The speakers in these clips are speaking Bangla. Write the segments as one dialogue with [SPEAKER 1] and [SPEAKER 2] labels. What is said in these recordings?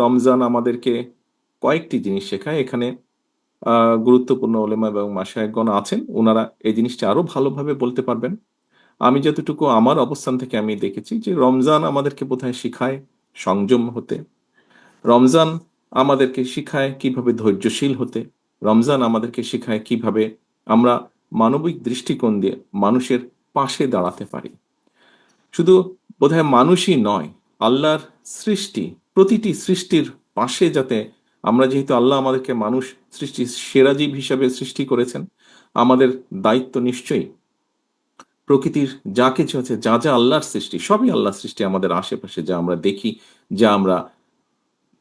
[SPEAKER 1] রমজান আমাদেরকে কয়েকটি জিনিস শেখায়। এখানে গুরুত্বপূর্ণ ওলেমা এবং মাশায়েখগণ আছেন। উনারা এই জিনিসটা আরো ভালোভাবে বলতে পারবেন। আমি যতটুকু আমার অবস্থান থেকে আমি দেখেছি যে রমজান আমাদেরকে বোধহয় শিখায় সংযম হতে। রমজান আমাদেরকে শিখায় কিভাবে ধৈর্যশীল হতে। রমজান আমাদেরকে শিখায় কিভাবে আমরা মানবিক দৃষ্টিকোণ দিয়ে মানুষের পাশে দাঁড়াতে পারি। শুধু বোধহয় মানুষই নয়, আল্লাহর সৃষ্টি, প্রতিটি সৃষ্টির পাশে যাতে আমরা, যেহেতু আল্লাহ আমাদেরকে মানুষ সৃষ্টির সেরা জীব হিসাবে সৃষ্টি করেছেন, আমাদের দায়িত্ব নিশ্চয়ই প্রকৃতির যা কিছু আছে, যা যা আল্লাহর সৃষ্টি, সবই আল্লাহর সৃষ্টি। আমাদের আশেপাশে যা আমরা দেখি, যা আমরা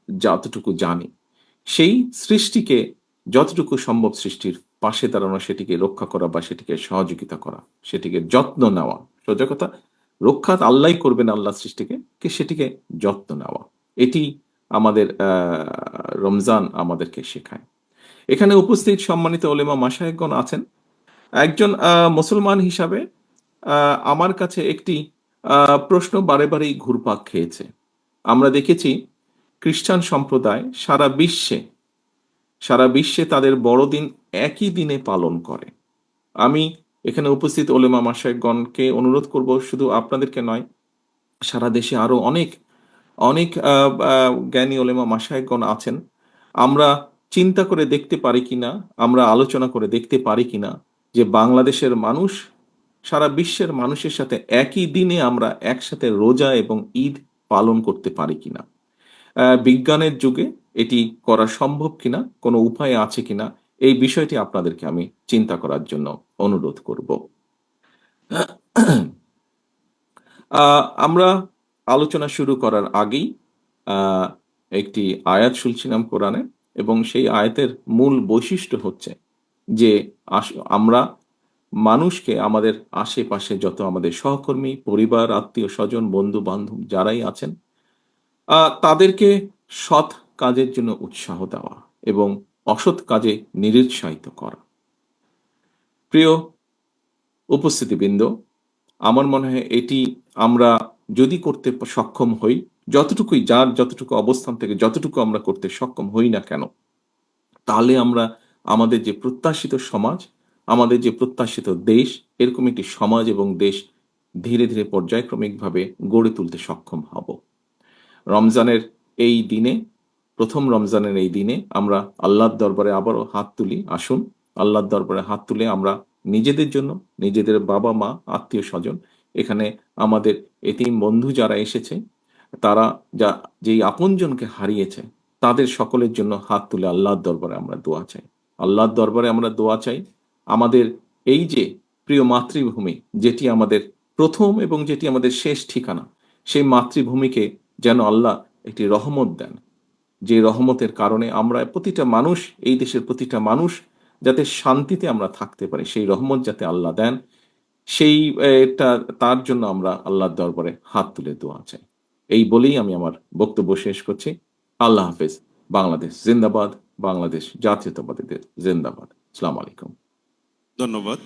[SPEAKER 1] যতটুকু জানি, সেই সৃষ্টিকে যতটুকু সম্ভব সৃষ্টির পাশে দাঁড়ানো, সেটিকে রক্ষা করা বা সেটিকে সহযোগিতা করা, সেটিকে যত্ন নেওয়া। সোজা কথা, রক্ষা আল্লাহই করবেন আল্লাহ সৃষ্টিকে, সেটিকে যত্ন নেওয়া। এটি আমাদের রমজান আমাদেরকে শেখায়। এখানে উপস্থিত সম্মানিত ওলেমা মাশায়েখগণ আছেন। একজন মুসলমান হিসাবে আমার কাছে একটি প্রশ্ন বারে বারেই ঘুরপাক খেয়েছে। আমরা দেখেছি খ্রিস্টান সম্প্রদায় সারা বিশ্বে তাদের বড়দিন একই দিনে পালন করে। আমি এখানে উপস্থিত ওলেমা মাশায়েখগণকে অনুরোধ করব, শুধু আপনাদেরকে নয়, সারা দেশে আরো অনেক অনেক জ্ঞানী ওলেমা মাশায়েখগণ আছেন। আমরা চিন্তা করে দেখতে পারি কিনা, আমরা আলোচনা করে দেখতে পারি কিনা যে বাংলাদেশের মানুষ সারা বিশ্বের মানুষের সাথে একই দিনে আমরা একসাথে রোজা এবং ঈদ পালন করতে পারি কিনা। বিজ্ঞানের যুগে এটি করা সম্ভব কিনা, কোনো উপায় আছে কিনা, এই বিষয়টি আপনাদেরকে আমি চিন্তা করার জন্য অনুরোধ করব। আমরা আলোচনা শুরু করার আগেই একটি আয়াত শুনছিলাম কোরআনে, এবং সেই আয়াতের মূল বৈশিষ্ট্য হচ্ছে যে আমরা মানুষকে, আমাদের আশেপাশে যত আমাদের সহকর্মী, পরিবার, আত্মীয় স্বজন, বন্ধু বান্ধব যারাই আছেন, তাদেরকে সৎ কাজের জন্য উৎসাহ দেওয়া এবং অসৎ কাজে নিরুৎসাহিত করা। প্রিয় উপস্থিতিবৃন্দ, আমার মনে হয় এটি আমরা যদি করতে সক্ষম হই, যতটুকুই, যার যতটুকু অবস্থান থেকে যতটুকু আমরা করতে সক্ষম হই না কেন, তাহলে আমরা আমাদের যে প্রত্যাশিত সমাজ, আমাদের যে প্রত্যাশিত দেশ, এরকম একটি সমাজ এবং দেশ ধীরে ধীরে পর্যায়ক্রমিকভাবে গড়ে তুলতে সক্ষম হব। রমজানের এই দিনে, প্রথম রমজানের এই দিনে আমরা আল্লাহর দরবারে আবারও হাত তুলি। আসুন আল্লাহর দরবারে হাত তুলে আমরা নিজেদের জন্য, নিজেদের বাবা মা, আত্মীয় স্বজন, এখানে আমাদের এতিম বন্ধু যারা এসেছে, তারা যেই আপনজনকে হারিয়েছে, তাদের সকলের জন্য হাত তুলে আল্লাহর দরবারে আমরা দোয়া চাই। আল্লাহর দরবারে আমরা দোয়া চাই আমাদের এই যে প্রিয় মাতৃভূমি, যেটি আমাদের প্রথম এবং যেটি আমাদের শেষ ঠিকানা, সেই মাতৃভূমিকে যেন আল্লাহ একটি রহমত দেন, যে রহমতের কারণে আমরা প্রতিটা মানুষ, এই দেশের প্রতিটা মানুষ যাতে শান্তিতে আমরা থাকতে পারি, সেই রহমত যাতে আল্লাহ দেন, সেই তার জন্য আমরা আল্লাহর দরবারে হাত তুলে দোয়া চাই। এই বলেই আমি আমার বক্তব্য শেষ করছি। আল্লাহ হাফেজ। বাংলাদেশ জিন্দাবাদ, বাংলাদেশ জাতীয়তাবাদীদের জিন্দাবাদ। আসসালামু আলাইকুম।
[SPEAKER 2] ধন্যবাদ।